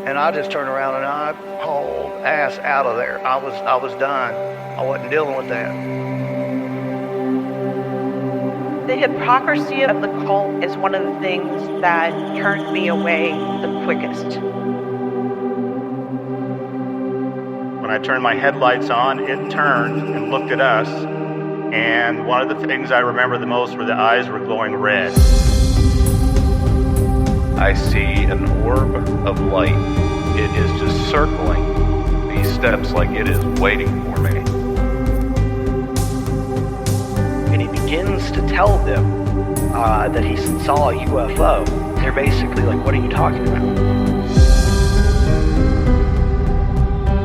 And I just turned around and I hauled ass out of there. I was done. I wasn't dealing with that. The hypocrisy of the cult is one of the things that turned me away the quickest. When I turned my headlights on, it turned and looked at us. And one of the things I remember the most were the eyes were glowing red. I see an orb of light. It is just circling these steps like it is waiting for me. And he begins to tell them that he saw a UFO. They're basically like, what are you talking about?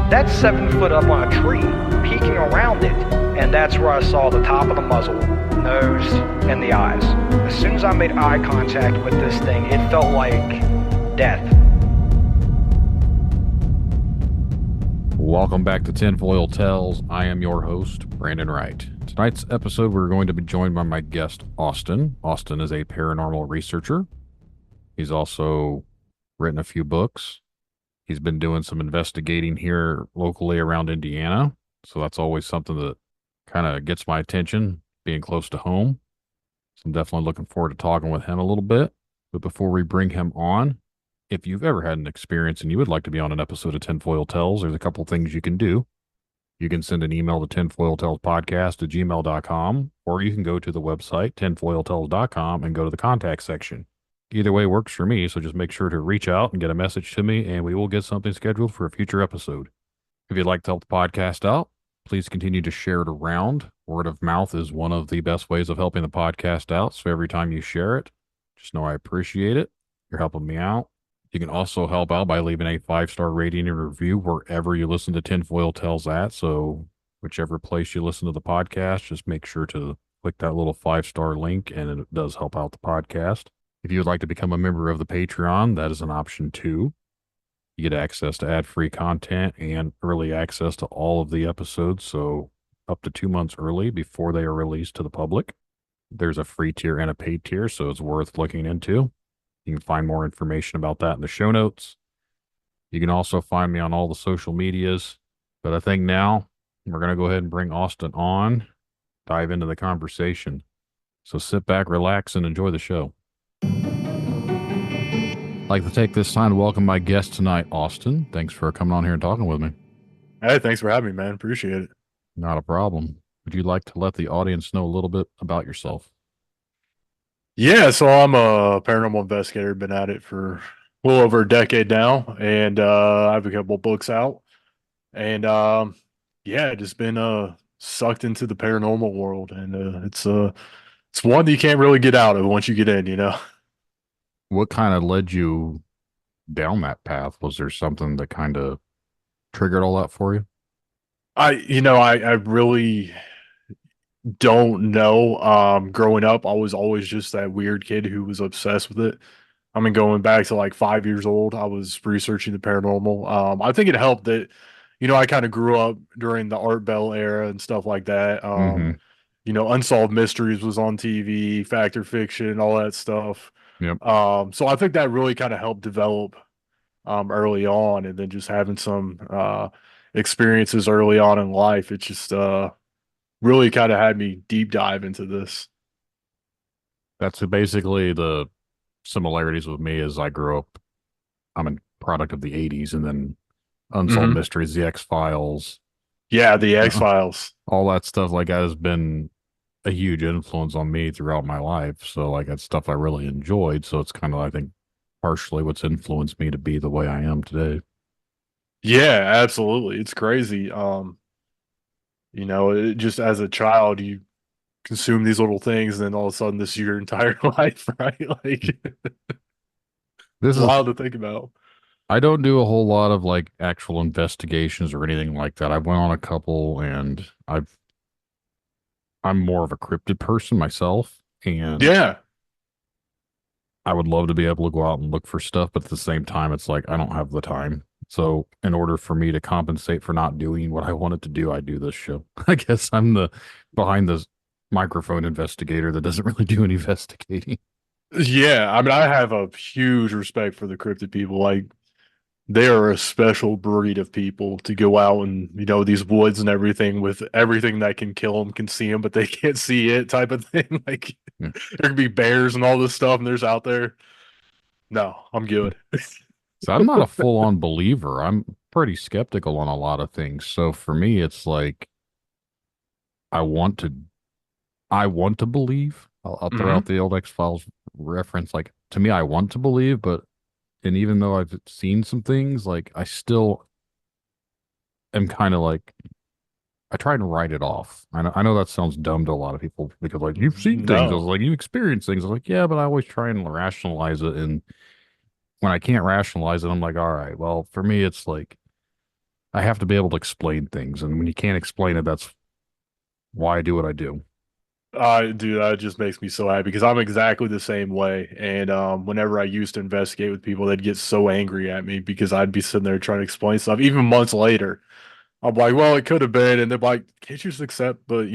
That's 7 foot up on a tree, peeking around it. And that's where I saw the top of the muzzle, nose, and the eyes. As soon as I made eye contact with this thing, it felt like death. Welcome back to Tinfoil Tells. I am your host, Brandon Wright. Tonight's episode, we're going to be joined by my guest, Austin. Austin is a paranormal researcher. He's also written a few books. He's been doing some investigating here locally around Indiana. So that's always something that kind of gets my attention, being close to home. So I'm definitely looking forward to talking with him a little bit. But before we bring him on, if you've ever had an experience and you would like to be on an episode of Tinfoil Tells, there's a couple things you can do. You can send an email to tinfoiltellspodcast@gmail.com, or you can go to the website, tinfoiltells.com, and go to the contact section. Either way works for me, so just make sure to reach out and get a message to me, and we will get something scheduled for a future episode. If you'd like to help the podcast out, please continue to share it around. Word of mouth is one of the best ways of helping the podcast out. So every time you share it, just know I appreciate it. You're helping me out. You can also help out by leaving a 5-star rating and review wherever you listen to Tinfoil Tells at. So whichever place you listen to the podcast, just make sure to click that little 5-star link, and it does help out the podcast. If you would like to become a member of the Patreon, that is an option too. You get access to ad-free content and early access to all of the episodes, so up to 2 months early before they are released to the public. There's a free tier and a paid tier, so it's worth looking into. You can find more information about that in the show notes. You can also find me on all the social medias. But I think now we're going to go ahead and bring Austin on, dive into the conversation. So sit back, relax, and enjoy the show. I'd like to take this time to welcome my guest tonight, Austin. Thanks for coming on here and talking with me. Hey, thanks for having me, man. Appreciate it. Not a problem. Would you like to let the audience know a little bit about yourself? Yeah, so I'm a paranormal investigator. Been at it for a little over a decade now, and I have a couple books out. And yeah, just been sucked into the paranormal world, and it's one that you can't really get out of once you get in, you know. What kind of led you down that path? Was there something that kind of triggered all that for you? I really don't know. Growing up, I was always just that weird kid who was obsessed with it. I mean, going back to like 5 years old, I was researching the paranormal. I think it helped that, I kind of grew up during the Art Bell era and stuff like that. Unsolved Mysteries was on TV, Fact or Fiction, all that stuff. Yep. So I think that really kind of helped develop early on, and then just having some experiences early on in life, it just really kind of had me deep dive into this. That's basically the similarities with me. As I grew up, I'm a product of the 80s, and then Unsolved Mysteries, the X-Files. Yeah, the X-Files. All that stuff like that has been a huge influence on me throughout my life. So like that's stuff I really enjoyed. So it's kind of, I think, partially what's influenced me to be the way I am today. Yeah, absolutely. It's crazy. Just as a child, you consume these little things, and then all of a sudden this is your entire life, right? Like, this is wild to think about. I don't do a whole lot of like actual investigations or anything like that. I went on a couple, and I'm more of a cryptid person myself, and yeah, I would love to be able to go out and look for stuff, but at the same time, it's like I don't have the time. So in order for me to compensate for not doing what I wanted to do, I do this show. I guess I'm the behind the microphone investigator that doesn't really do any investigating. Yeah, I mean, I have a huge respect for the cryptid people. Like, they are a special breed of people to go out and, these woods and everything with everything that can kill them can see them, but they can't see it type of thing. Like Yeah. there could be bears and all this stuff, and there's out there. No, I'm good. So I'm not a full on believer. I'm pretty skeptical on a lot of things. So for me, it's like I want to I want to believe. I'll throw Hmm. out the old X-Files reference. Like to me, I want to believe, but and even though I've seen some things, like I still am kind of like I try and write it off. I know that sounds dumb to a lot of people because like you've seen things. I was No. like you experience things. I was like yeah, but I always try and rationalize it. And when I can't rationalize it, I'm like all right. Well, for me, it's like I have to be able to explain things, and when you can't explain it, that's why I do what I do. Dude, that just makes me so happy because I'm exactly the same way. And whenever I used to investigate with people, they'd get so angry at me because I'd be sitting there trying to explain stuff. Even months later, I'm like, "Well, it could have been," and they're like, "Can't you just accept?" But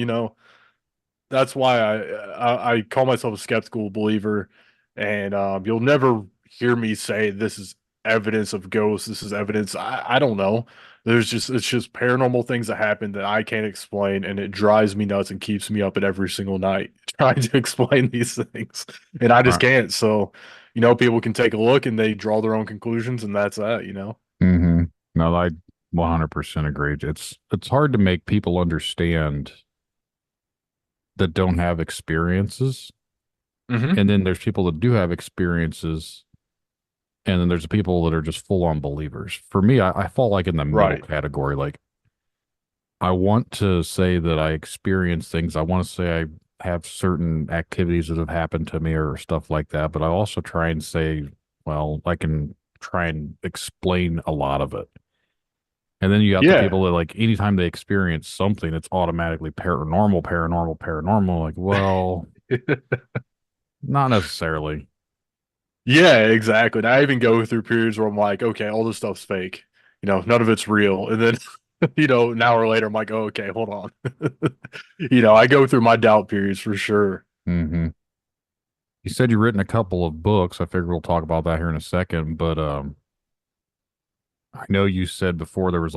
that's why I call myself a skeptical believer, and you'll never hear me say this is evidence of ghosts. This is evidence. I don't know. It's just paranormal things that happen that I can't explain, and it drives me nuts and keeps me up at every single night trying to explain these things, and I just Right. can't. So, people can take a look and they draw their own conclusions, and that's that. Mm-hmm. No, I 100% agree. It's hard to make people understand that don't have experiences, Hmm. and then there's people that do have experiences, and then there's the people that are just full on believers. For me, I fall like in the middle Right. category. Like I want to say that I experience things. I want to say I have certain activities that have happened to me or stuff like that. But I also try and say, well, I can try and explain a lot of it. And then you got the Yeah. people that like anytime they experience something, it's automatically paranormal, paranormal, paranormal. Like, well, not necessarily. Yeah, exactly. And I even go through periods where I'm like, okay, all this stuff's fake. None of it's real. And then, an hour later, I'm like, oh, okay, hold on. I go through my doubt periods for sure. Hmm. You said you've written a couple of books. I figure we'll talk about that here in a second. But I know you said before there was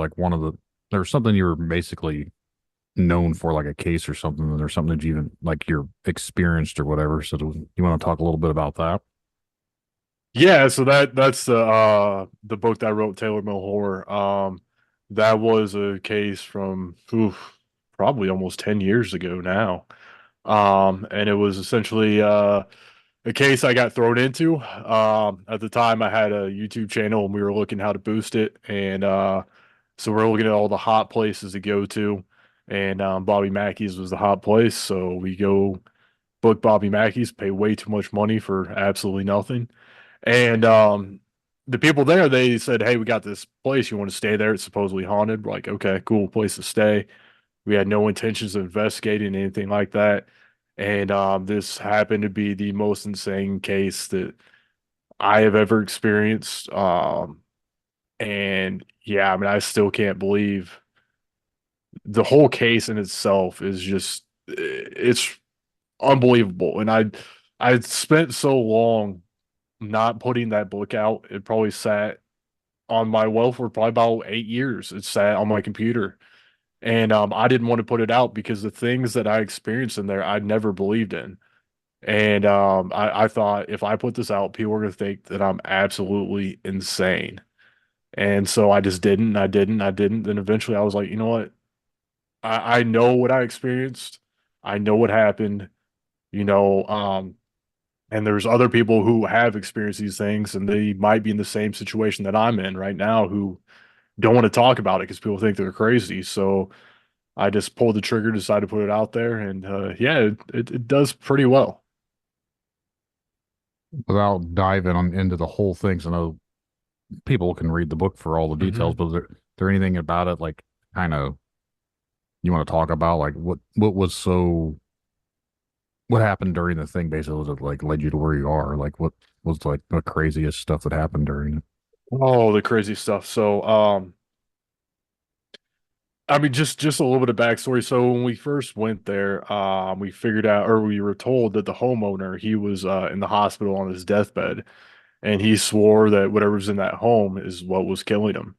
something you were basically known for, like a case or something, and there's something that you even like you're experienced or whatever. So you want to talk a little bit about that? Yeah, so that's the book that I wrote, Taylor Mill Horror. That was a case from probably almost 10 years ago now. And it was essentially a case I got thrown into. At the time, I had a YouTube channel and we were looking how to boost it, and so we're looking at all the hot places to go to, and Bobby Mackey's was the hot place. So we go book Bobby Mackey's, pay way too much money for absolutely nothing, and the people there, they said, "Hey, we got this place. You want to stay there? It's supposedly haunted." We're like, okay, cool place to stay. We had no intentions of investigating anything like that. And this happened to be the most insane case that I have ever experienced. And yeah, I mean, I still can't believe the whole case in itself is just, it's unbelievable. And I spent so long not putting that book out. It probably sat on my well for probably about 8 years. It sat on my computer. And I didn't want to put it out because the things that I experienced in there, I'd never believed in. And I thought if I put this out, people are going to think that I'm absolutely insane. And so I just didn't. I didn't. Then eventually I was like, you know what? I know what I experienced. I know what happened, you know. And there's other people who have experienced these things and they might be in the same situation that I'm in right now who don't want to talk about it because people think they're crazy. So I just pulled the trigger, decided to put it out there, and yeah, it does pretty well. Without diving into the whole thing, 'cause I know people can read the book for all the details, Hmm. but is there anything about it like kind of you want to talk about? Like what happened during the thing basically that like led you to where you are? Like what was like the craziest stuff that happened during it? Oh, the crazy stuff. So, I mean, just a little bit of backstory. So when we first went there, we figured out, or we were told that the homeowner, he was in the hospital on his deathbed, and he swore that whatever's in that home is what was killing him.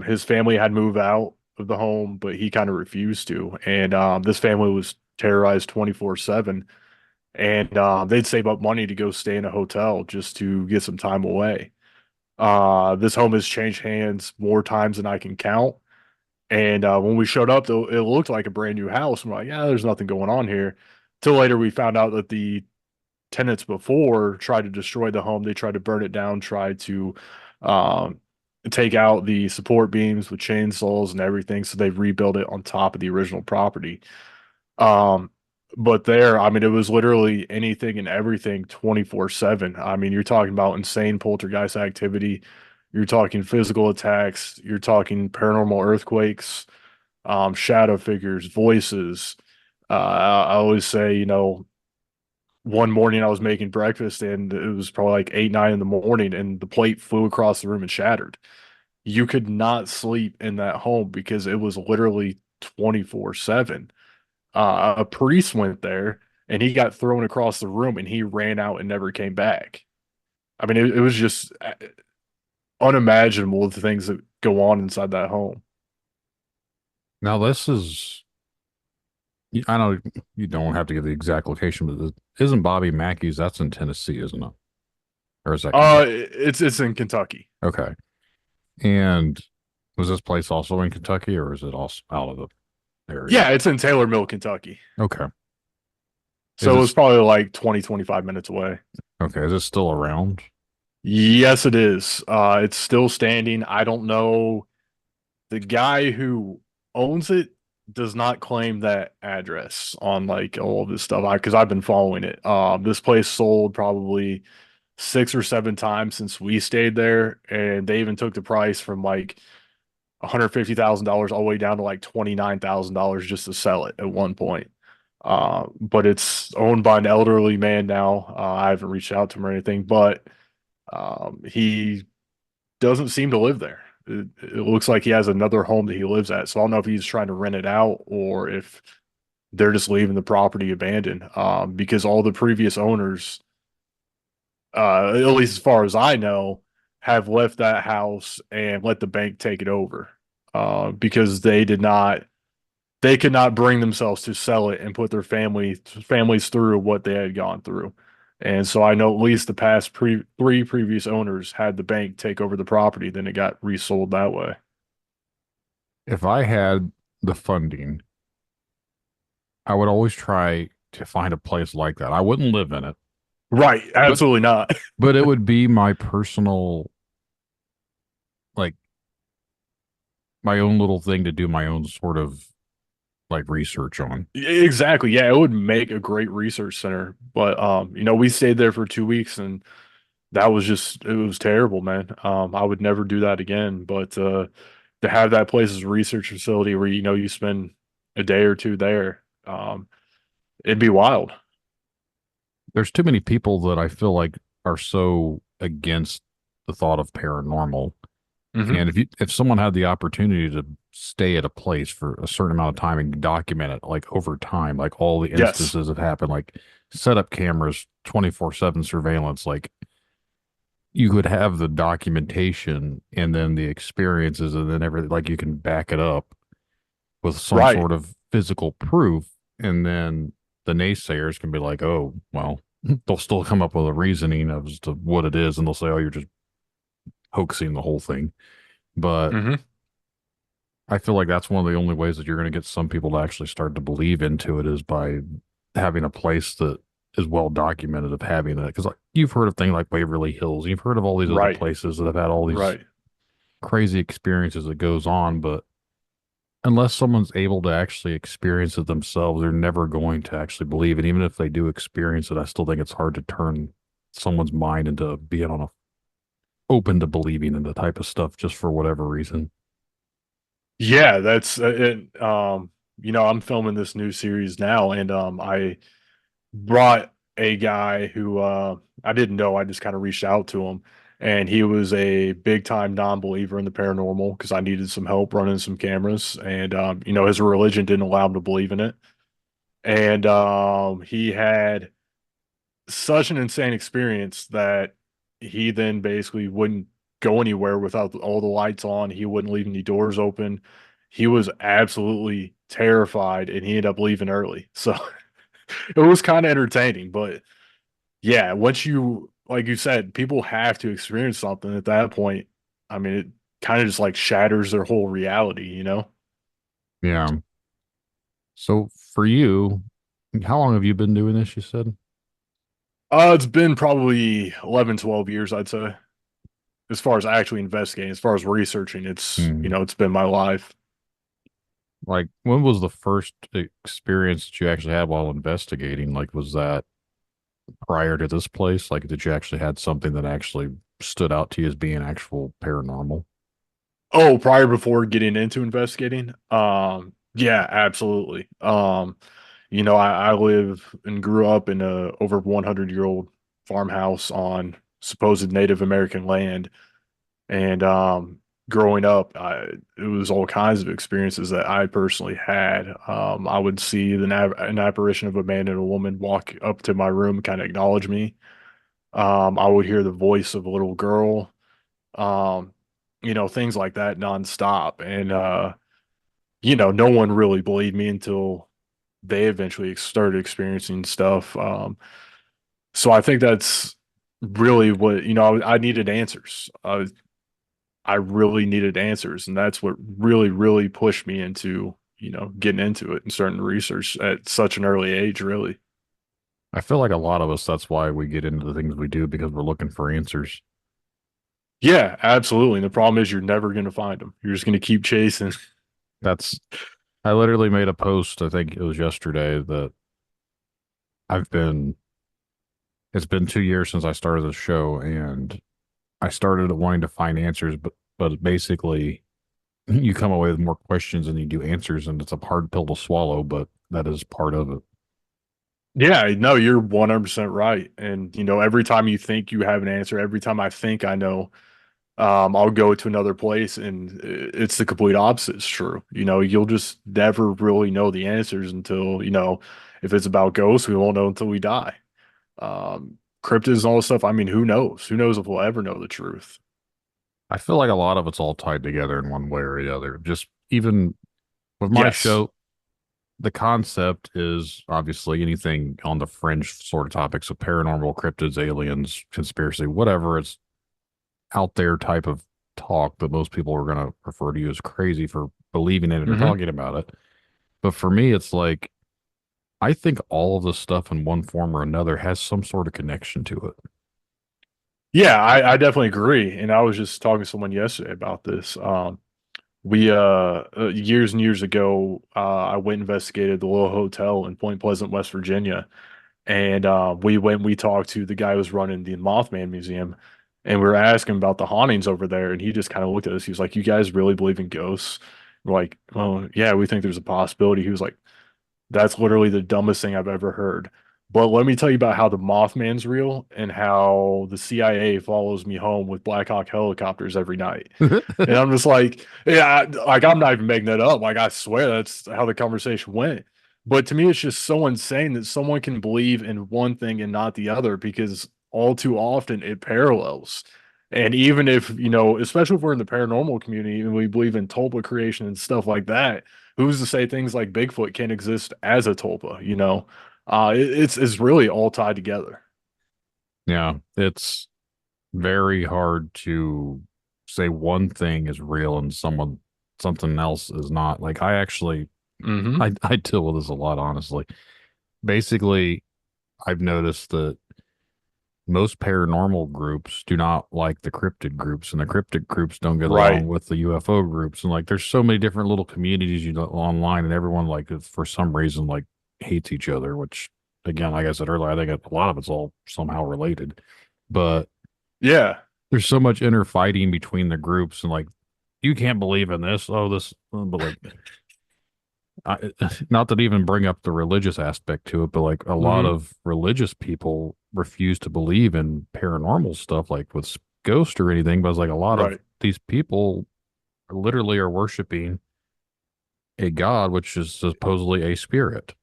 His family had moved out of the home, but he kind of refused to. And this family was terrorized 24/7. And they'd save up money to go stay in a hotel just to get some time away. This home has changed hands more times than I can count. And when we showed up, though, it looked like a brand new house. I'm like, yeah, there's nothing going on here. Till later, we found out that the tenants before tried to destroy the home. They tried to burn it down, tried to um, take out the support beams with chainsaws and everything. So they rebuilt it on top of the original property. Um, but there, I mean, it was literally anything and everything 24/7. I mean, you're talking about insane poltergeist activity. You're talking physical attacks. You're talking paranormal earthquakes, shadow figures, voices. I always say, one morning I was making breakfast and it was probably like 8, 9 in the morning and the plate flew across the room and shattered. You could not sleep in that home because it was literally 24/7. A priest went there and he got thrown across the room and he ran out and never came back. I mean, it was just unimaginable the things that go on inside that home. Now, this is, I know you don't have to give the exact location, but isn't Bobby Mackey's? That's in Tennessee, isn't it? Or is that Kentucky? It's in Kentucky. Okay. And was this place also in Kentucky, or is it also out of the area? Yeah, it's in Taylor Mill, Kentucky. Okay. So it was probably like 20, 25 minutes away. Okay. Is it still around? Yes, it is. It's still standing. I don't know. The guy who owns it does not claim that address on like all of this stuff. Because I've been following it. This place sold probably 6 or 7 times since we stayed there, and they even took the price from like $150,000 all the way down to like $29,000 just to sell it at one point. But it's owned by an elderly man now. I haven't reached out to him or anything, but he doesn't seem to live there. It looks like he has another home that he lives at. So I don't know if he's trying to rent it out or if they're just leaving the property abandoned. Because all the previous owners, at least as far as I know, have left that house and let the bank take it over. Because they could not bring themselves to sell it and put their families through what they had gone through. And so I know at least the past 3 previous owners had the bank take over the property, then it got resold that way. If I had the funding, I would always try to find a place like that. I wouldn't live in it. Right, absolutely not. But it would be my personal, like, my own little thing to do my own sort of like research on. Exactly. Yeah, it would make a great research center. But we stayed there for 2 weeks and it was terrible, man. I would never do that again. But to have that place as a research facility where you spend a day or two there, it'd be wild. There's too many people that I feel like are so against the thought of paranormal. Mhm. And if someone had the opportunity to stay at a place for a certain amount of time and document it, like over time, like all the Yes. instances have happened, like set up cameras, 24/7 surveillance, like you could have the documentation and then the experiences and then everything, like you can back it up with some Right. sort of physical proof. And then the naysayers can be like, oh, well, they'll still come up with a reasoning as to what it is. And they'll say, oh, you're just hoaxing the whole thing. But Mhm. I feel like that's one of the only ways that you're going to get some people to actually start to believe into it is by having a place that is well documented of having it. Because like, you've heard of things like Waverly Hills, you've heard of all these other Right. places that have had all these Right. crazy experiences that goes on, but unless someone's able to actually experience it themselves, they're never going to actually believe it. Even if they do experience it, I still think it's hard to turn someone's mind into being open to believing in the type of stuff just for whatever reason. Yeah, that's it. I'm filming this new series now, and I brought a guy who I didn't know. I just kind of reached out to him, and he was a big time non-believer in the paranormal because I needed some help running some cameras, and his religion didn't allow him to believe in it, and he had such an insane experience that he then basically wouldn't go anywhere without all the lights on. He wouldn't leave any doors open. He was absolutely terrified, and he ended up leaving early. So it was kind of entertaining. But yeah, once you, like you said, people have to experience something at that point. I mean, it kind of just like shatters their whole reality, you know? Yeah. So for you, how long have you been doing this? You said. It's been probably 11, 12 years, I'd say. As far as actually investigating, as far as researching, Hmm. it's been my life. Like, when was the first experience that you actually had while investigating? Like, was that prior to this place? Like, did you actually had something that actually stood out to you as being actual paranormal? Oh, prior before getting into investigating? Yeah, absolutely. I live and grew up in a over 100-year-old farmhouse on supposed Native American land. And growing up, it was all kinds of experiences that I personally had. I would see an apparition of a man and a woman walk up to my room, kind of acknowledge me. I would hear the voice of a little girl. Um, things like that nonstop. And no one really believed me until they eventually started experiencing stuff. So I think that's really what, I needed answers. I really needed answers, and that's what really, really pushed me into, getting into it and starting to research at such an early age, really. I feel like a lot of us, that's why we get into the things we do because we're looking for answers. Yeah, absolutely. And the problem is you're never going to find them. You're just going to keep chasing. That's, I literally made a post, I think it was yesterday, that I've been, it's been 2 years since I started the show, and I started wanting to find answers, but basically you come away with more questions than you do answers, and it's a hard pill to swallow, but that is part of it. Yeah, no, you're 100% right. And, every time you think you have an answer, every time I think I know, I'll go to another place and it's the complete opposite is true. You'll just never really know the answers until, if it's about ghosts, we won't know until we die. Cryptids and all this stuff. I mean, who knows? Who knows if we'll ever know the truth? I feel like a lot of it's all tied together in one way or the other. Just even with my Yes. show, the concept is obviously anything on the fringe sort of topics of paranormal, cryptids, aliens, conspiracy, whatever. It's out there type of talk that most people are going to refer to you as crazy for believing in it or Hmm. talking about it. But for me, it's like, I think all of this stuff in one form or another has some sort of connection to it. Yeah, I definitely agree. And I was just talking to someone yesterday about this. We years and years ago, I went and investigated the little hotel in Point Pleasant, West Virginia, and we talked to the guy who was running the Mothman Museum, and we were asking about the hauntings over there, and he just kind of looked at us. He was like, "You guys really believe in ghosts?" We're like, "Oh yeah, we think there's a possibility." He was like, "That's literally the dumbest thing I've ever heard." But let me tell you about how the Mothman's real and how the CIA follows me home with Black Hawk helicopters every night. And I'm just like, yeah, like I'm not even making that up. Like I swear that's how the conversation went. But to me, it's just so insane that someone can believe in one thing and not the other because all too often it parallels. And even if, especially if we're in the paranormal community and we believe in tulpa creation and stuff like that, who's to say things like Bigfoot can't exist as a tulpa? It's really all tied together. Yeah, it's very hard to say one thing is real and something else is not. Like, I actually Hmm. I deal with this a lot, honestly. Basically, I've noticed that most paranormal groups do not like the cryptid groups, and the cryptid groups don't get along Right. with the UFO groups. And like, there's so many different little communities online, and everyone like for some reason like hates each other. Which, again, like I said earlier, I think a lot of it's all somehow related. But Yeah. there's so much inner fighting between the groups, and like, you can't believe in this. Oh, this, but like, not that even bring up the religious aspect to it, but like a lot Hmm. of religious people refuse to believe in paranormal stuff, like with ghosts or anything. But it's like a lot of Right. these people literally are worshiping a god, which is supposedly a spirit.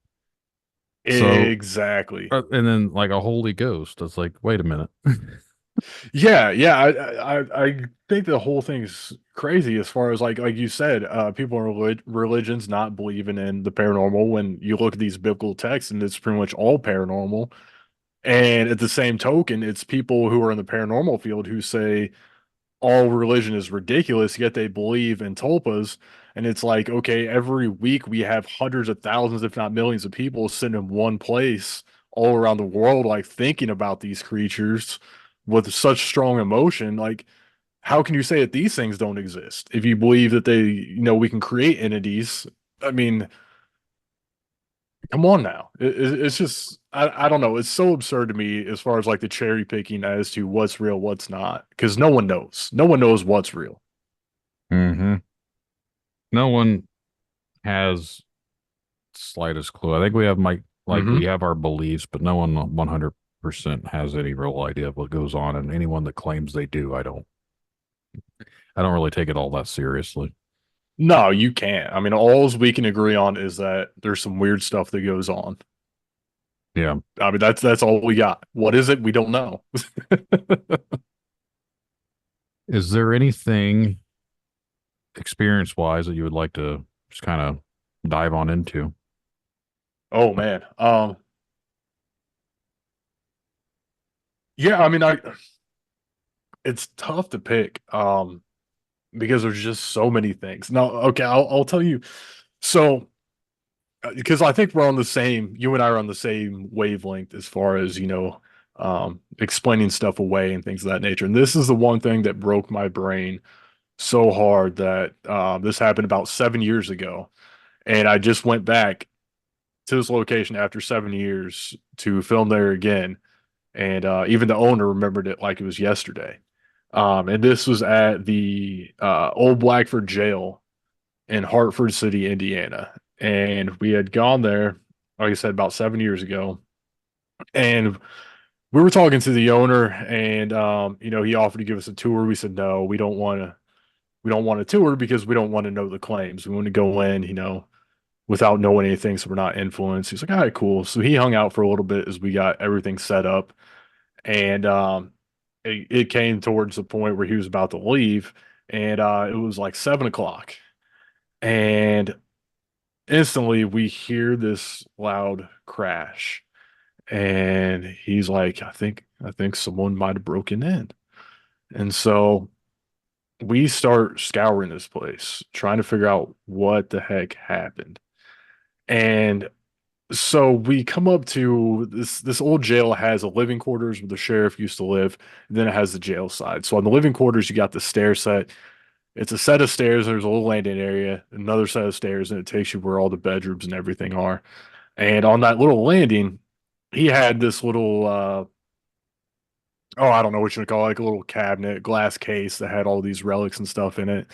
So, Exactly. and then like a holy ghost. It's like, wait a minute. Yeah. I think the whole thing's crazy as far as like you said, people in religions not believing in the paranormal when you look at these biblical texts and it's pretty much all paranormal. And at the same token, it's people who are in the paranormal field who say all religion is ridiculous, yet they believe in tulpas. And it's like, okay, every week we have hundreds of thousands, if not millions of people sitting in one place all around the world, like thinking about these creatures with such strong emotion. Like, how can you say that these things don't exist if you believe that we can create entities? I mean, come on now. It's just, I don't know. It's so absurd to me as far as like the cherry picking as to what's real, what's not, because no one knows. No one knows what's real. Mm-hmm. No one has slightest clue. I think we have we Hmm. have our beliefs, but no one 100% has any real idea of what goes on. And anyone that claims they do, I don't really take it all that seriously. No, you can't. I mean, all we can agree on is that there's some weird stuff that goes on. Yeah. I mean, that's all we got. What is it? We don't know. Is there anything experience wise that you would like to just kind of dive on into? Oh man. Yeah, I mean, it's tough to pick. Because there's just so many things. Now, okay, I'll tell you. So, because I think you and I are on the same wavelength as far as, explaining stuff away and things of that nature. And this is the one thing that broke my brain so hard that this happened about 7 years ago. And I just went back to this location after 7 years to film there again. And even the owner remembered it like it was yesterday. And this was at the Old Blackford Jail in Hartford City, Indiana. And we had gone there, like I said, about 7 years ago. And we were talking to the owner, and he offered to give us a tour. We said no, we don't want a tour because we don't want to know the claims. We want to go in, without knowing anything, so we're not influenced. He's like, all right, cool. So he hung out for a little bit as we got everything set up. And it came towards the point where he was about to leave, and it was like 7 o'clock. And instantly we hear this loud crash. And he's like, I think someone might have broken in. And so we start scouring this place, trying to figure out what the heck happened. And so we come up to this old jail has a living quarters where the sheriff used to live, and then it has the jail side. So on the living quarters, you got the stair set. It's a set of stairs. There's a little landing area, another set of stairs, and it takes you where all the bedrooms and everything are. And on that little landing, he had this little oh, I don't know what you would call it, like a little cabinet, glass case that had all these relics and stuff in it.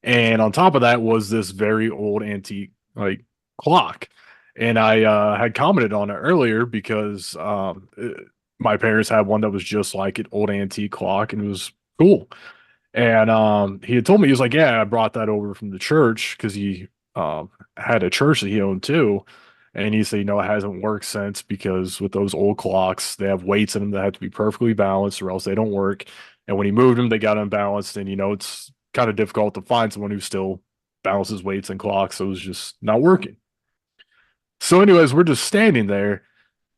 And on top of that was this very old antique like clock. And I had commented on it earlier because my parents had one that was just like an old antique clock and it was cool. And he had told me, he was like, yeah, I brought that over from the church because he had a church that he owned too. And he said, it hasn't worked since because with those old clocks, they have weights in them that have to be perfectly balanced or else they don't work. And when he moved them, they got unbalanced. And, it's kind of difficult to find someone who still balances weights and clocks. So it was just not working. So, anyways, we're just standing there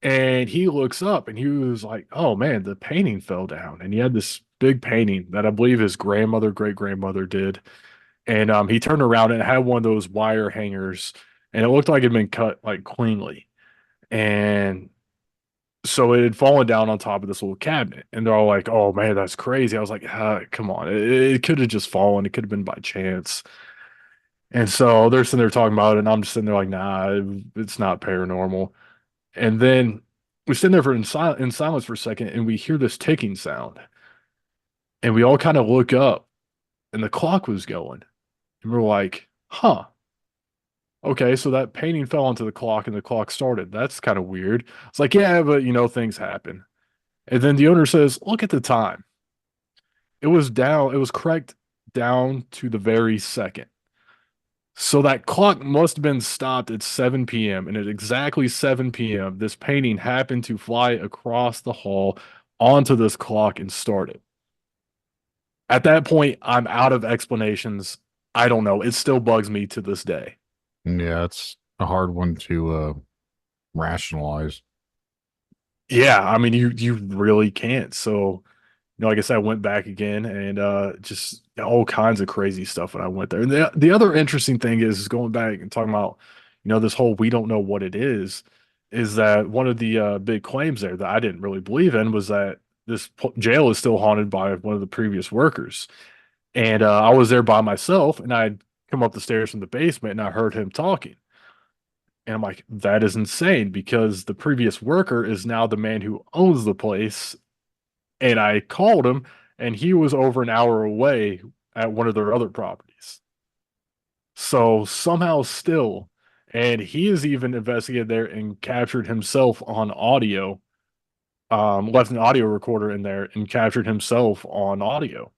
and he looks up and he was like, oh man, the painting fell down. And he had this big painting that I believe his grandmother, great grandmother did. And he turned around and it had one of those wire hangers and it looked like it had been cut like cleanly. And so it had fallen down on top of this little cabinet. And they're all like, oh man, that's crazy. I was like, come on. It could have just fallen. It could have been by chance. And so they're sitting there talking about it. And I'm just sitting there like, nah, it's not paranormal. And then we sit there in silence for a second and we hear this ticking sound. And we all kind of look up and the clock was going. And we're like, huh. Okay, so that painting fell onto the clock and the clock started. That's kind of weird. It's like, yeah, but things happen. And then the owner says, look at the time. It was correct down to the very second. So that clock must have been stopped at 7 p.m. And at exactly 7 p.m., this painting happened to fly across the hall onto this clock and start it. At that point, I'm out of explanations. I don't know. It still bugs me to this day. Yeah, it's a hard one to rationalize. Yeah, I mean, you really can't. So, like I said, I went back again and just all kinds of crazy stuff when I went there. And the other interesting thing is going back and talking about, this whole we don't know what it is that one of the big claims there that I didn't really believe in was that this jail is still haunted by one of the previous workers. And I was there by myself and I'd come up the stairs from the basement and I heard him talking. And I'm like, that is insane because the previous worker is now the man who owns the place. And I called him and he was over an hour away at one of their other properties. So somehow still, and he has even investigated there and captured himself on audio, left an audio recorder in there and captured himself on audio.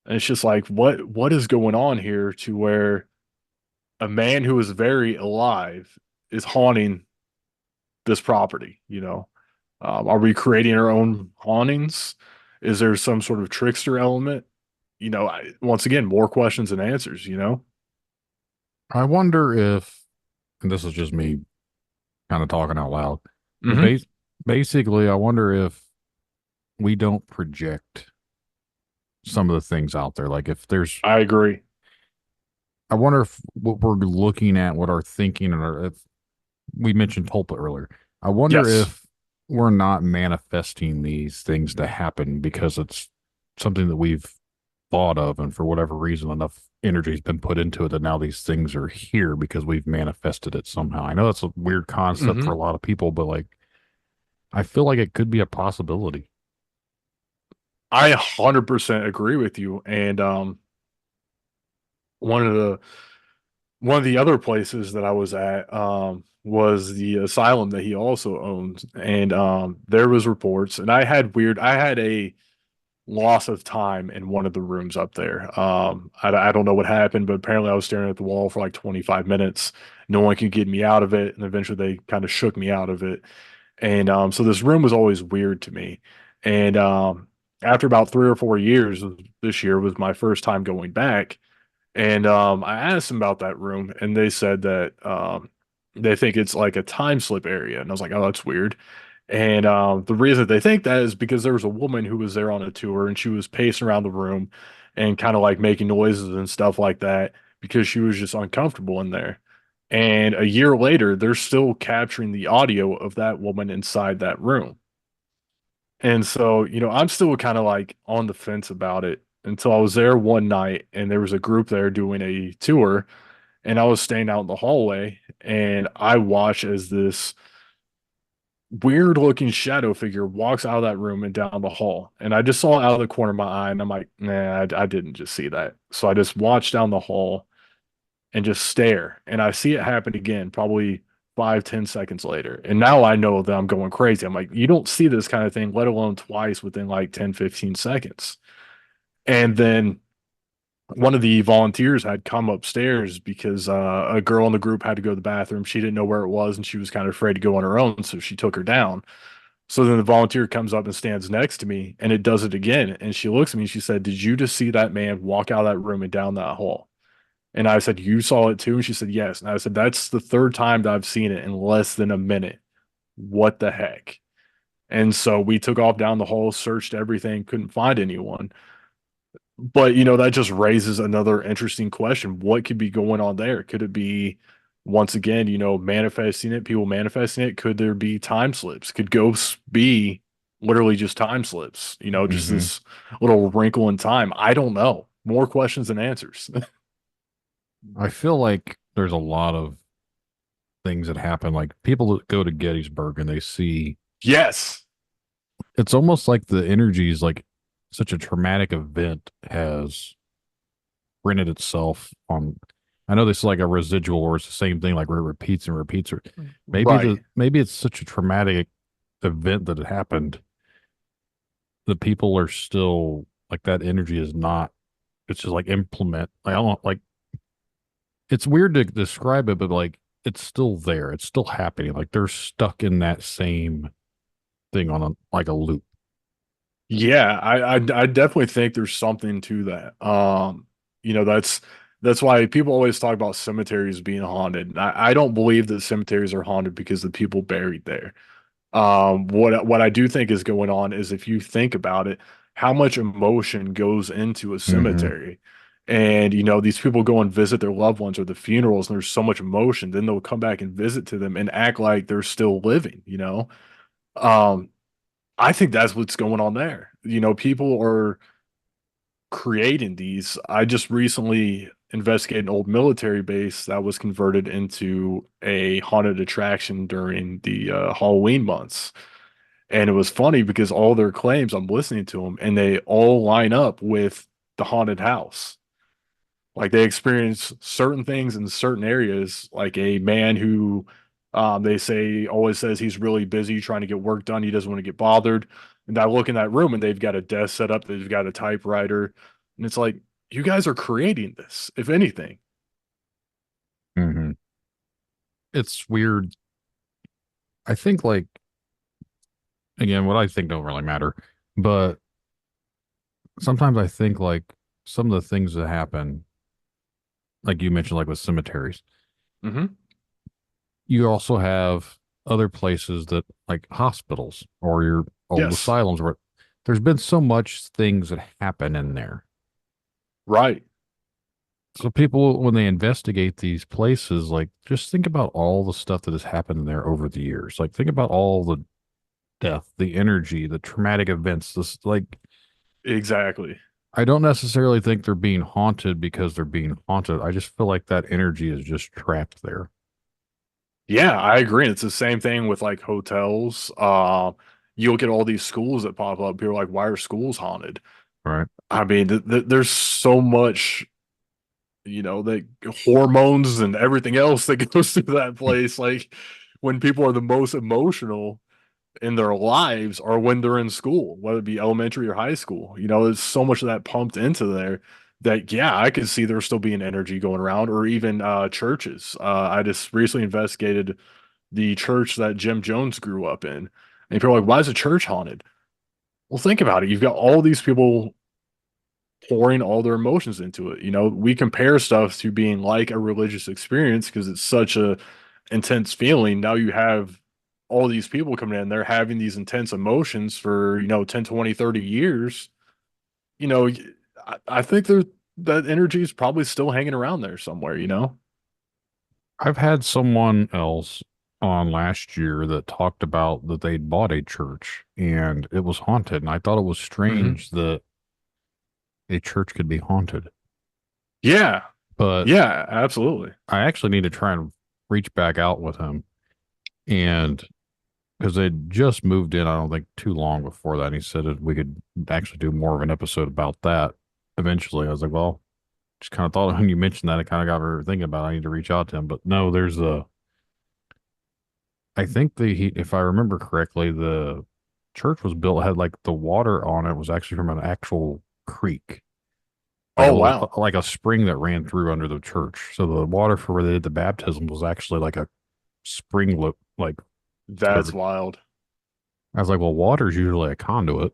And it's just like, what is going on here to where a man who is very alive is haunting this property, are we creating our own hauntings? Is there some sort of trickster element? Once again, more questions than answers. I wonder if, and this is just me kind of talking out loud, but Mhm. basically, I wonder if we don't project some of the things out there. Like if there's, I agree. I wonder if what we're looking at, what our thinking, and if we mentioned Tulpa earlier, I wonder Yes. if we're not manifesting these things to happen because it's something that we've thought of, and for whatever reason, enough energy has been put into it that now these things are here because we've manifested it somehow. I know that's a weird concept for Mhm. a lot of people, but like, I feel like it could be a possibility. I 100% agree with you. And one of the one of the other places that I was at was the asylum that he also owns. And there was reports, and I had a loss of time in one of the rooms up there. I don't know what happened, but apparently I was staring at the wall for like 25 minutes. No one could get me out of it, and eventually they kind of shook me out of it. And so this room was always weird to me. And after about 3 or 4 years, this year was my first time going back. And I asked them about that room, and they said that they think it's like a time slip area. And I was like, oh, that's weird. And the reason they think that is because there was a woman who was there on a tour, and she was pacing around the room and kind of like making noises and stuff like that because she was just uncomfortable in there. And a year later, they're still capturing the audio of that woman inside that room. And so, I'm still kind of like on the fence about it until I was there one night and there was a group there doing a tour, and I was staying out in the hallway and I watched as this weird looking shadow figure walks out of that room and down the hall. And I just saw it out of the corner of my eye and I'm like, nah, I didn't just see that. So I just watched down the hall and just stare. And I see it happen again, probably 5, 10 seconds later. And now I know that I'm going crazy. I'm like, you don't see this kind of thing, let alone twice within like 10, 15 seconds. And then one of the volunteers had come upstairs because a girl in the group had to go to the bathroom. She didn't know where it was and she was kind of afraid to go on her own. So she took her down. So then the volunteer comes up and stands next to me and it does it again. And she looks at me and she said, did you just see that man walk out of that room and down that hall? And I said, you saw it too? And she said, yes. And I said, that's the third time that I've seen it in less than a minute. What the heck? And so we took off down the hall, searched everything, couldn't find anyone. But, that just raises another interesting question. What could be going on there? Could it be, once again, manifesting it, people manifesting it? Could there be time slips? Could ghosts be literally just time slips? Just Mhm. this little wrinkle in time? I don't know. More questions than answers. I feel like there's a lot of things that happen. Like people that go to Gettysburg and they see, Yes. it's almost like the energy is like such a traumatic event has printed itself on. I know this is like a residual or it's the same thing, like where it repeats and repeats. Or Right. maybe it's such a traumatic event that it happened. The people are still like that energy is not. It's just like implement. Like, I don't like. It's weird to describe it, but like it's still there. It's still happening. Like they're stuck in that same thing on like a loop. Yeah, I definitely think there's something to that. That's why people always talk about cemeteries being haunted. I don't believe that cemeteries are haunted because the people buried there. What I do think is going on is if you think about it, how much emotion goes into a Mm-hmm. cemetery. And these people go and visit their loved ones or the funerals, and there's so much emotion, then they'll come back and visit to them and act like they're still living. Um, I think that's what's going on there. People are creating these. I just recently investigated an old military base that was converted into a haunted attraction during the Halloween months. And it was funny because all their claims, I'm listening to them, and they all line up with the haunted house. Like they experience certain things in certain areas, like a man who they say always says he's really busy trying to get work done. He doesn't want to get bothered. And I look in that room and they've got a desk set up, they've got a typewriter, and it's like, you guys are creating this, if anything. Mm-hmm. It's weird. I think like again, what I think don't really matter, but sometimes I think like some of the things that happen, like you mentioned, like with cemeteries, Hmm. you also have other places that like hospitals or your old Yes, asylums where there's been so much things that happen in there. right. So people, when they investigate these places, like just think about all the stuff that has happened there over the years. Like think about all the death, the energy, the traumatic events. This like Exactly. I don't necessarily think they're being haunted because they're being haunted. I just feel like that energy is just trapped there. Yeah, I agree. It's the same thing with like hotels. You'll get all these schools that pop up. People are like, why are schools haunted? Right. I mean, there's so much, that hormones and everything else that goes through that place. Like when people are the most emotional in their lives are when they're in school, whether it be elementary or high school. There's so much of that pumped into there that, yeah, I could see there still being energy going around, or even churches. I just recently investigated the church that Jim Jones grew up in. And people are like, why is the church haunted? Well, think about it. You've got all these people pouring all their emotions into it. We compare stuff to being like a religious experience because it's such a intense feeling. Now you have all these people coming in, they're having these intense emotions for, 10, 20, 30 years. You know, I think that energy is probably still hanging around there somewhere. I've had someone else on last year that talked about that they'd bought a church and it was haunted. And I thought it was Hmm. strange that a church could be haunted. Yeah. But Yeah, absolutely. I actually need to try and reach back out with him. And because they'd just moved in, I don't think too long before that. And he said that we could actually do more of an episode about that eventually. I was like, well, just kind of thought when you mentioned that, it kind of got me thinking about it. I need to reach out to him. But no, I think if I remember correctly, the church was built, had like the water on it was actually from an actual creek, like a Oh, little, wow. like a spring that ran through under the church. So the water for where they did the baptism was actually like a spring look, like, That's so wild. I was like, well, water's usually a conduit.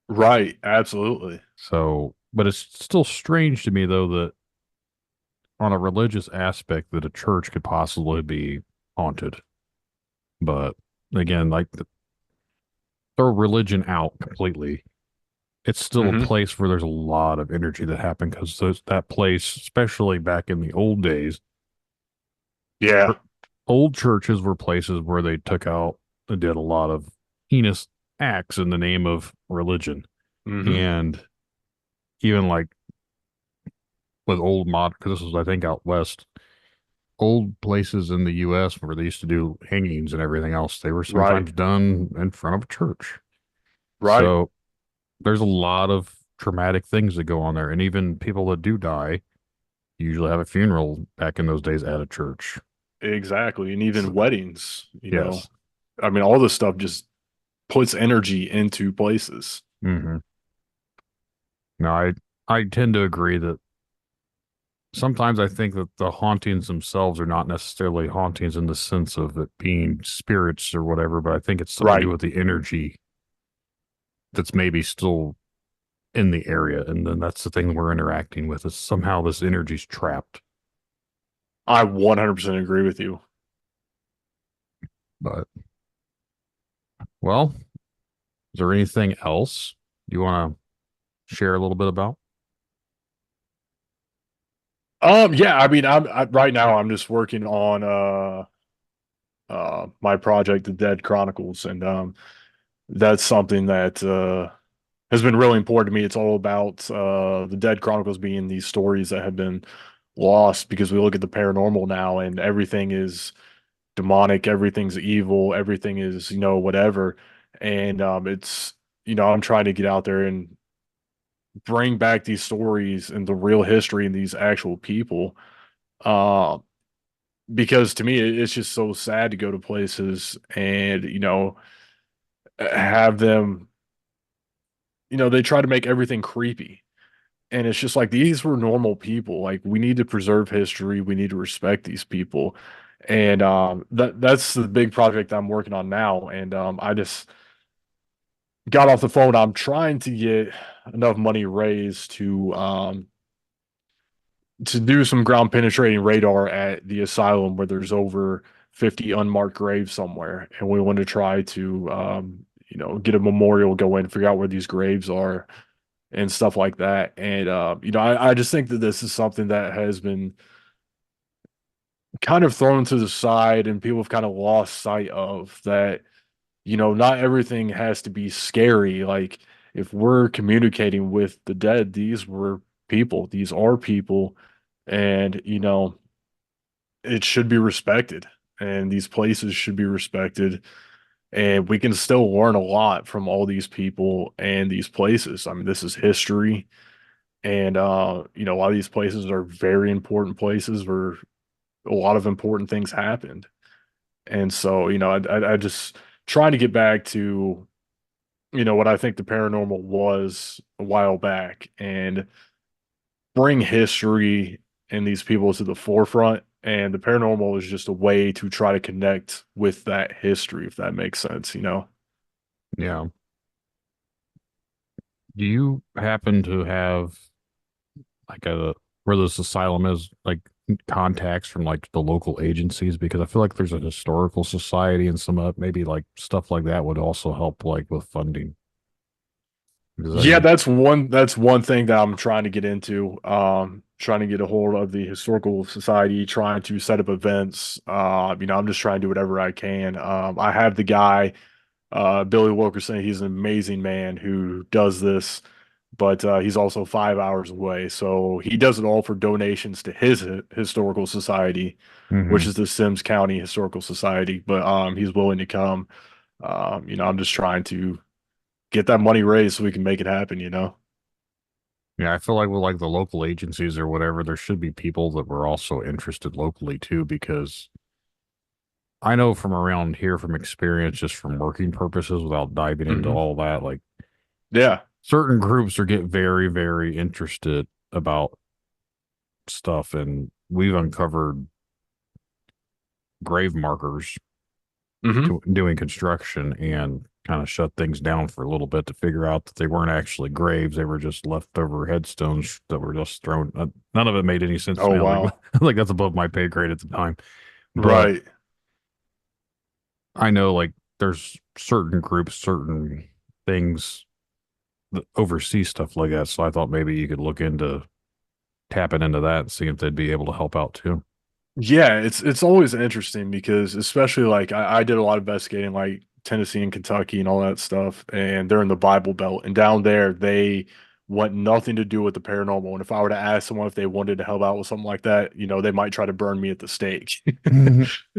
Right. Absolutely. So, but it's still strange to me though that on a religious aspect that a church could possibly be haunted. But again, like throw religion out completely, it's still a Hmm. place where there's a lot of energy that happened because that place, especially back in the old days, Yeah. old churches were places where they took out and did a lot of heinous acts in the name of religion. Hmm. And even like with old mod, because this was, I think, out west, old places in the U.S. where they used to do hangings and everything else, they were Right. sometimes done in front of a church. Right. So there's a lot of traumatic things that go on there. And even people that do die usually have a funeral back in those days at a church. Exactly. And even So, weddings. yes. I mean, all this stuff just puts energy into places. Hmm. No, I tend to agree that sometimes I think that the hauntings themselves are not necessarily hauntings in the sense of it being spirits or whatever, but I think it's something to do Right. with the energy that's maybe still in the area, and then that's the thing we're interacting with, is somehow this energy's trapped. I 100% agree with you. But well, is there anything else you want to share a little bit about? Yeah, I mean, right now I'm just working on my project, the Dead Chronicles, and that's something that has been really important to me. It's all about the Dead Chronicles being these stories that have been lost, because we look at the paranormal now and everything is demonic, everything's evil, everything is, whatever. And it's, I'm trying to get out there and bring back these stories and the real history and these actual people. Uh, because to me, it's just so sad to go to places and, have them, they try to make everything creepy. And it's just like, these were normal people. Like, we need to preserve history. We need to respect these people. And that's the big project I'm working on now. And I just got off the phone. I'm trying to get enough money raised to do some ground penetrating radar at the asylum, where there's over 50 unmarked graves somewhere. And we want to try to get a memorial going, figure out where these graves are and stuff like that. And I just think that this is something that has been kind of thrown to the side, and people have kind of lost sight of that. Not everything has to be scary. Like, if we're communicating with the dead, these were people, these are people, and it should be respected, and these places should be respected, and we can still learn a lot from all these people and these places. I mean, this is history. And a lot of these places are very important places where a lot of important things happened. And so, I just trying to get back to, what I think the paranormal was a while back, and bring history and these people to the forefront. And the paranormal is just a way to try to connect with that history, if that makes sense. Yeah. Do you happen to have like where this asylum is, like contacts from like the local agencies? Because I feel like there's a historical society and some maybe like stuff like that would also help, like with funding. Yeah, that's one thing that I'm trying to get into. Trying to get a hold of the historical society, trying to set up events. I'm just trying to do whatever I can. I have the guy, Billy Wilkerson. He's an amazing man who does this, but he's also 5 hours away. So he does it all for donations to his historical society, which Hmm. is the Sims County Historical Society. But he's willing to come. I'm just trying to get that money raised so we can make it happen. Yeah, I feel like with like the local agencies or whatever, there should be people that were also interested locally too, because I know from around here from experience, just from working purposes, without diving into Hmm. all that, like Yeah. certain groups are get very, very interested about stuff, and we've uncovered grave markers Hmm. doing construction and kind of shut things down for a little bit to figure out that they weren't actually graves. They were just leftover headstones that were just thrown. None of it made any sense to Oh, me. I was wow. like, like that's above my pay grade at the time. But Right. I know like there's certain groups, certain things that oversee stuff like that. So I thought maybe you could look into tapping into that and see if they'd be able to help out too. Yeah, it's always interesting because, especially like, I did a lot of investigating, like Tennessee and Kentucky and all that stuff, and they're in the Bible Belt, and down there they want nothing to do with the paranormal. And if I were to ask someone if they wanted to help out with something like that, they might try to burn me at the stake.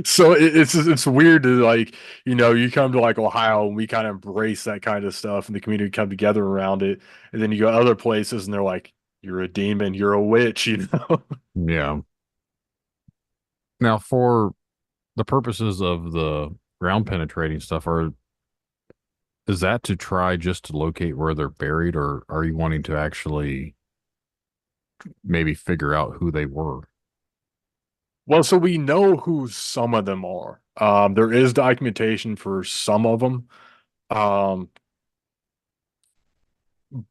So it's weird to, like, you come to like Ohio and we kind of embrace that kind of stuff, and the community come together around it, and then you go other places and they're like, "You're a demon, you're a witch." Yeah. Now, for the purposes of the ground penetrating stuff, is that to try just to locate where they're buried, or are you wanting to actually maybe figure out who they were? Well, so we know who some of them are. There is documentation for some of them. Um,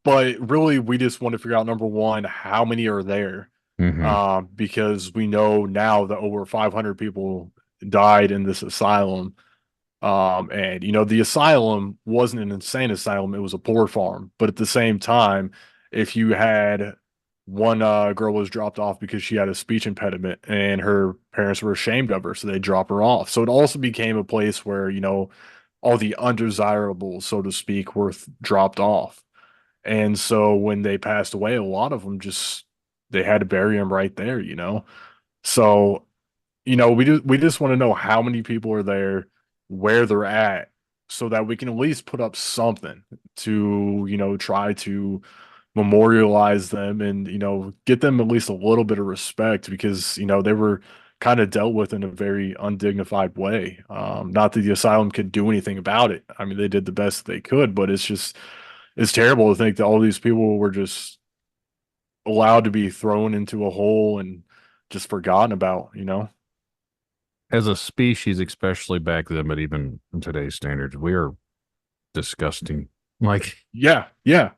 But really, we just want to figure out, number one, how many are there, Mm-hmm. because we know now that over 500 people died in this asylum. And the asylum wasn't an insane asylum; it was a poor farm. But at the same time, if you had one girl was dropped off because she had a speech impediment, and her parents were ashamed of her, so they drop her off. So it also became a place where all the undesirables, so to speak, were dropped off. And so when they passed away, a lot of them just they had to bury them right there. So we just want to know how many people are there, where they're at, so that we can at least put up something to, try to memorialize them and, get them at least a little bit of respect because, they were kind of dealt with in a very undignified way. Not that the asylum could do anything about it. I mean, they did the best they could, but it's terrible to think that all these people were just allowed to be thrown into a hole and just forgotten about. As a species, especially back then, but even in today's standards, we are disgusting. Like Yeah, yeah.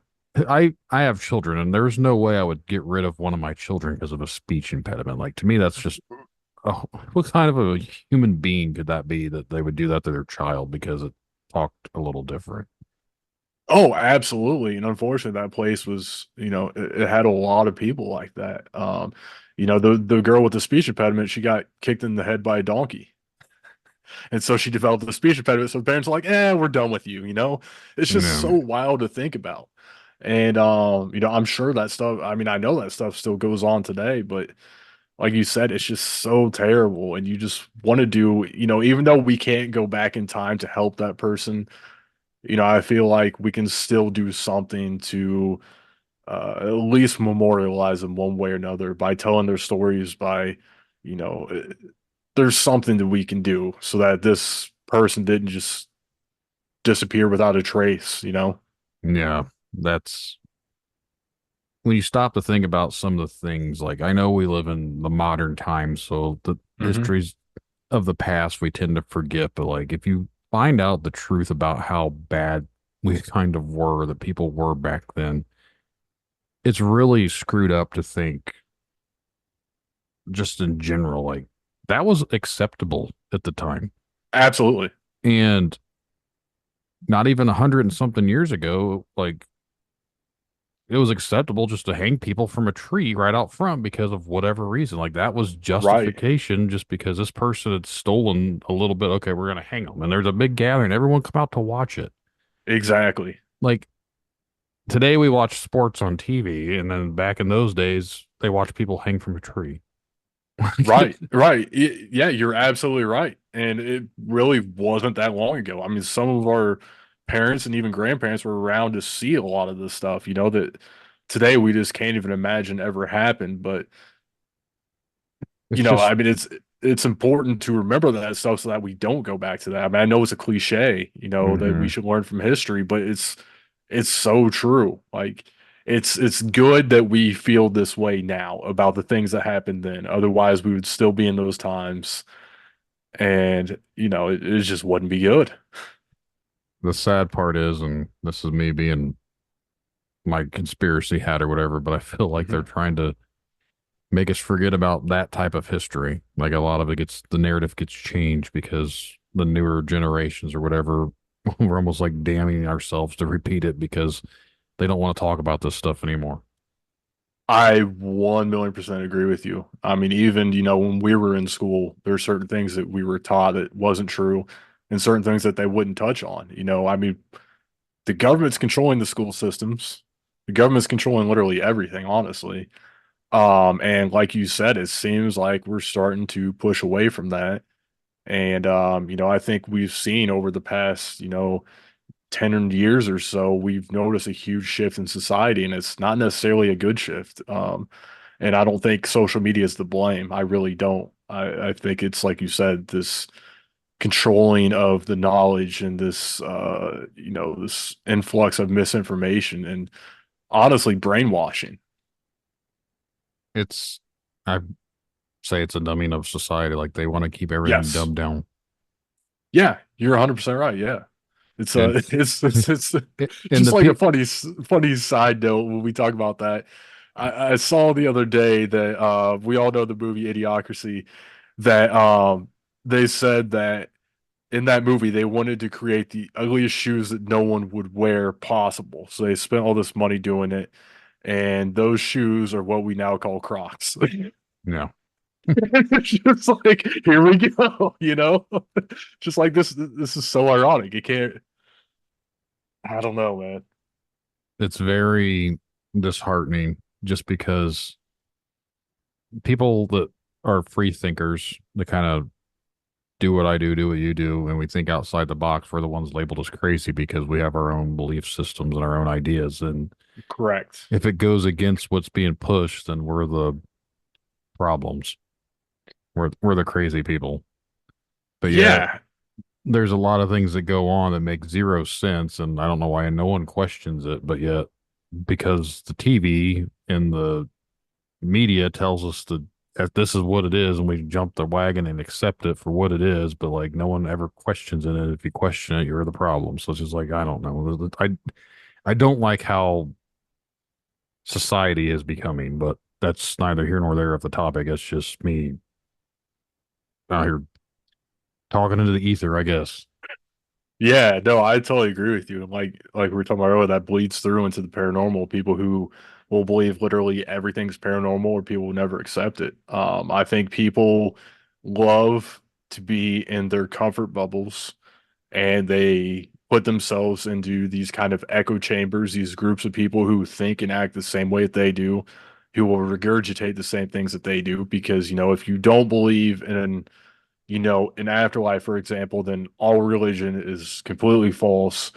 I have children, and there's no way I would get rid of one of my children because of a speech impediment. Like to me, that's just what kind of a human being could that be that they would do that to their child because it talked a little different? Oh, absolutely. And unfortunately, that place was, it had a lot of people like that. The girl with the speech impediment, she got kicked in the head by a donkey. And so she developed the speech impediment. So the parents are like, we're done with you. It's just so No. wild to think about. And I'm sure that stuff, I mean, I know that stuff still goes on today, but like you said, it's just so terrible. And you just want to do, even though we can't go back in time to help that person, I feel like we can still do something to at least memorialize them one way or another by telling their stories, by, you know, uh, there's something that we can do so that this person didn't just disappear without a trace. Yeah, that's when you stop to think about some of the things. Like I know we live in the modern times, so the Hmm. histories of the past we tend to forget. But like if you find out the truth about how bad we kind of were, that people were back then, it's really screwed up to think just in general, like that was acceptable at the time. Absolutely. And not even 100 and something years ago, like it was acceptable just to hang people from a tree right out front because of whatever reason. Like that was Right. justification just because this person had stolen a little bit. Okay, we're going to hang them. And there's a big gathering. Everyone come out to watch it. Exactly. Like today we watch sports on TV, and then back in those days, they watch people hang from a tree. Right. Right. Yeah, you're absolutely right. And it really wasn't that long ago. I mean, some of our parents and even grandparents were around to see a lot of this stuff, that today we just can't even imagine ever happened. But It's just, I mean, it's important to remember that stuff so that we don't go back to that. I mean, I know it's a cliche, that we mhm. should learn from history, but it's so true. Like it's good that we feel this way now about the things that happened then. Otherwise, we would still be in those times, and it just wouldn't be good. The sad part is, and this is me being my conspiracy hat or whatever, but I feel like they're Mhm. trying to make us forget about that type of history. Like a lot of it gets the narrative gets changed because the newer generations or whatever, we're almost like damning ourselves to repeat it because they don't want to talk about this stuff anymore. I 1,000,000% agree with you. I mean, even, when we were in school, there are certain things that we were taught that wasn't true and certain things that they wouldn't touch on. I mean, the government's controlling the school systems. The government's controlling literally everything, honestly. And like you said, it seems like we're starting to push away from that. And I think we've seen over the past, 10 years or so, we've noticed a huge shift in society, and it's not necessarily a good shift. And I don't think social media is the blame. I really don't. I think it's like you said, this controlling of the knowledge and this influx of misinformation and honestly brainwashing. It's, I say it's a numbing of society. Like they want to keep everything Yes. dumbed down. Yeah, you're 100% right. Yeah. It's And it's and just the like a pe- funny side note when we talk about that. I saw the other day that we all know the movie Idiocracy, that they said that in that movie they wanted to create the ugliest shoes that no one would wear possible. So they spent all this money doing it, and those shoes are what we now call Crocs. yeah, It's just like, here we go, you know? Just like this is so ironic. It can't, I don't know, man. it's very disheartening just because people that are free thinkers, that kind of do what I do what you do, and we think outside the box, we're the ones labeled as crazy because we have our own belief systems and our own ideas. And Correct. if it goes against what's being pushed, then we're the problems. We're the crazy people. But yeah, Yeah. there's a lot of things that go on that make zero sense, and I don't know why no one questions it, but yet because the TV and the media tells us that this is what it is, and we jump the wagon and accept it for what it is, but like no one ever questions it. And if you question it, you're the problem. So it's just like, I don't know. I don't like how society is becoming, but that's neither here nor there of the topic. It's just me out here talking into the ether, I guess. Yeah, no, I totally agree with you. And like we were talking about earlier, that bleeds through into the paranormal. People who will believe literally everything's paranormal, or people will never accept it. I think people love to be in their comfort bubbles, and they put themselves into these kind of echo chambers, these groups of people who think and act the same way that they do, who will regurgitate the same things that they do. Because, if you don't believe in an afterlife, for example, then all religion is completely false,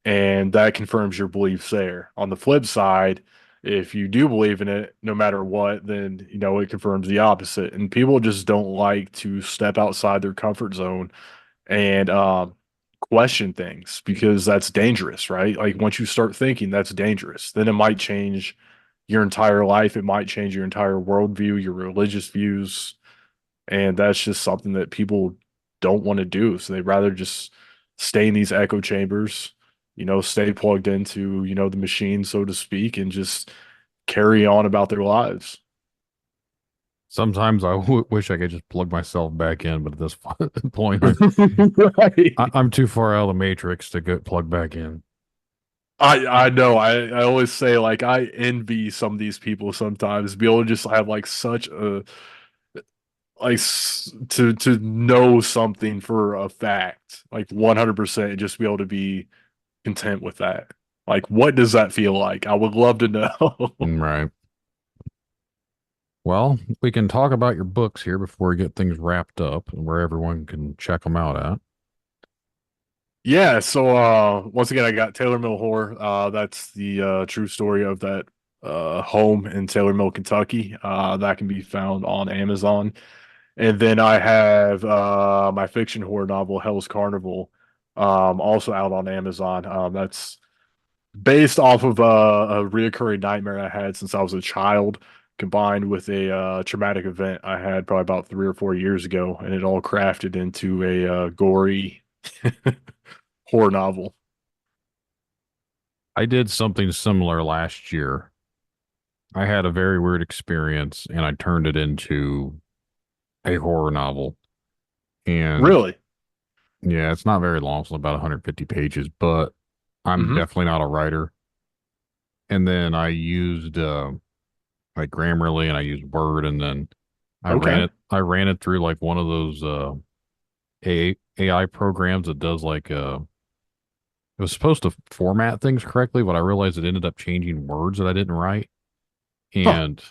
and that confirms your beliefs there. On the flip side, if you do believe in it, no matter what, then it confirms the opposite. And people just don't like to step outside their comfort zone and question things, because that's dangerous, right? Like, once you start thinking, that's dangerous. Then it might change your entire life. It might change your entire worldview, your religious views, and that's just something that people don't want to do. So they'd rather just stay in these echo chambers, stay plugged into, the machine, so to speak, and just carry on about their lives. Sometimes I wish I could just plug myself back in, but at this point, Right. I'm too far out of the matrix to get plugged back in. I know. I always say, like, I envy some of these people sometimes, be able to just have like such a to know something for a fact, like 100%, and just be able to be content with that. Like, what does that feel like? I would love to know. Right. Well, we can talk about your books here before we get things wrapped up and where everyone can check them out at. Yeah, so once again, I got Taylor Mill Horror. That's the true story of that home in Taylor Mill, Kentucky. That can be found on Amazon. And then I have my fiction horror novel, Hell's Carnival, also out on Amazon. That's based off of a reoccurring nightmare I had since I was a child, combined with a traumatic event I had probably about 3 or 4 years ago, and it all crafted into a gory horror novel. I did something similar last year. I had a very weird experience and I turned it into a horror novel. And Really? yeah, it's not very long. It's about 150 pages, but I'm Hmm. definitely not a writer. And then I used like Grammarly and I used Word, and then Okay. I ran it through like one of those AI programs that does like it was supposed to format things correctly, but I realized it ended up changing words that I didn't write. Huh. And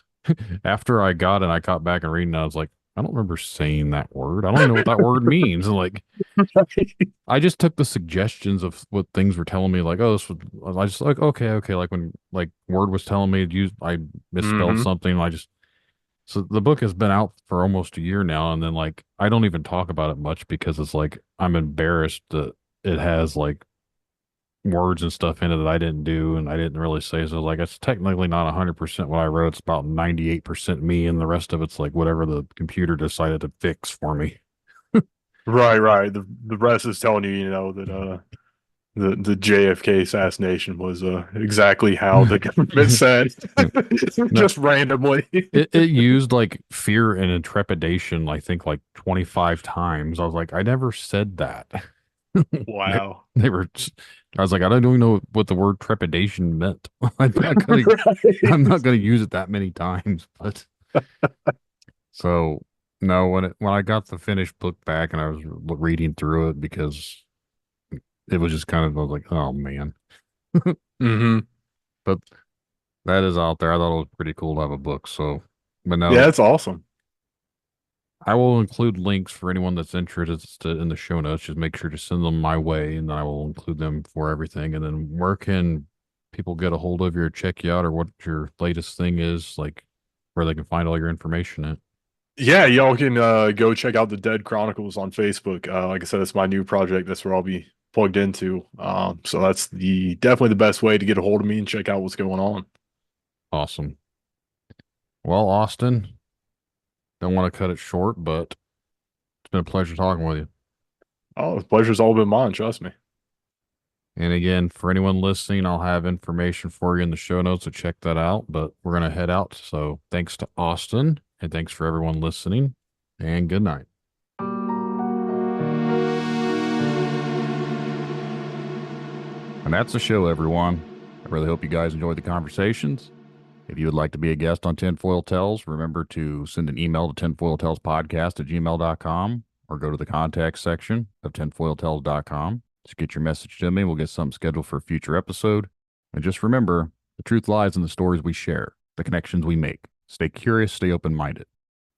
after I got it, I got back and reading, I was like, I don't remember saying that word. I don't even know what that word means. And like, I just took the suggestions of what things were telling me, like, oh, this was, I just like, okay. Like when like Word was telling me to use, I misspelled Hmm. something. So the book has been out for almost a year now. And then like, I don't even talk about it much because it's like, I'm embarrassed that it has like words and stuff in it that I didn't do and I didn't really say. So like, it's technically not 100% what I wrote. It's about 98% me, and the rest of it's like whatever the computer decided to fix for me. Right, right. The rest is telling you, that the JFK assassination was exactly how the government said, just randomly. It used like fear and trepidation, I think like 25 times. I was like, I never said that. Wow. They were. I was like, I don't even know what the word trepidation meant. I'm not gonna. I'm not gonna use it that many times. But so no, when I got the finished book back and I was reading through it because it was just kind of, I was like, oh man. Mm-hmm. But that is out there. I thought it was pretty cool to have a book. So, but no, Yeah, it's awesome. I will include links for anyone that's interested in the show notes. Just make sure to send them my way, and then I will include them for everything. And then where can people get a hold of you or check you out, or what your latest thing is, like where they can find all your information at? Yeah, y'all can go check out the Dead Chronicles on Facebook. Like I said, it's my new project. That's where I'll be plugged into. So that's definitely the best way to get a hold of me and check out what's going on. Awesome. Well, Austin, don't want to cut it short, but it's been a pleasure talking with you. Oh, the pleasure's all been mine, trust me. And again, for anyone listening, I'll have information for you in the show notes, so check that out. But we're going to head out. So thanks to Austin, and thanks for everyone listening, and good night. And that's the show, everyone. I really hope you guys enjoyed the conversations. If you would like to be a guest on Tinfoil Tells, remember to send an email to tinfoiltellspodcast@gmail.com or go to the contact section of tinfoiltells.com. Just get your message to me. We'll get something scheduled for a future episode. And just remember, the truth lies in the stories we share, the connections we make. Stay curious, stay open-minded.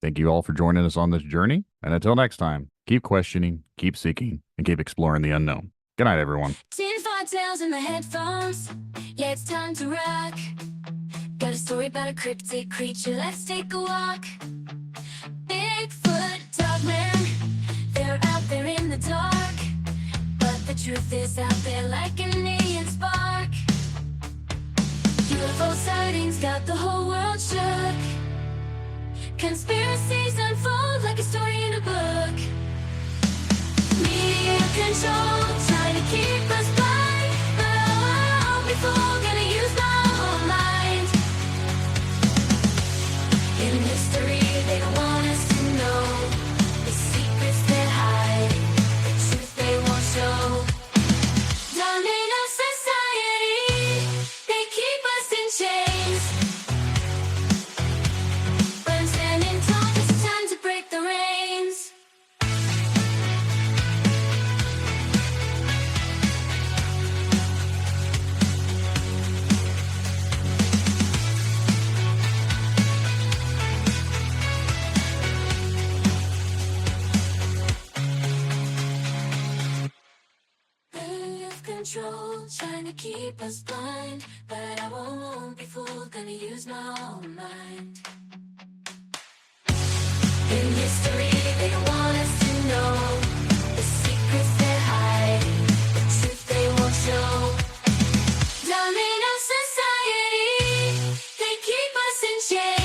Thank you all for joining us on this journey. And until next time, keep questioning, keep seeking, and keep exploring the unknown. Good night, everyone. Tinfoil Tales in the headphones. Yeah, it's time to rock. Got a story about a cryptid creature. Let's take a walk. Bigfoot, dogman, they're out there in the dark. But the truth is out there like an alien spark. UFO sightings got the whole world shook. Conspiracies unfold like a story in a book. Media control, trying to keep us blind. But oh, before gonna use my whole mind. In history, they don't want us to know the secrets they hide, the truth they won't show. Dominate our society, they keep us in chains. But I'm standing tall, it's time to break the reins. Control, trying to keep us blind. But I won't be fooled, gonna use my own mind. In history, they don't want us to know the secrets they hide, the truth they won't show. Dominate our society, they keep us in chains.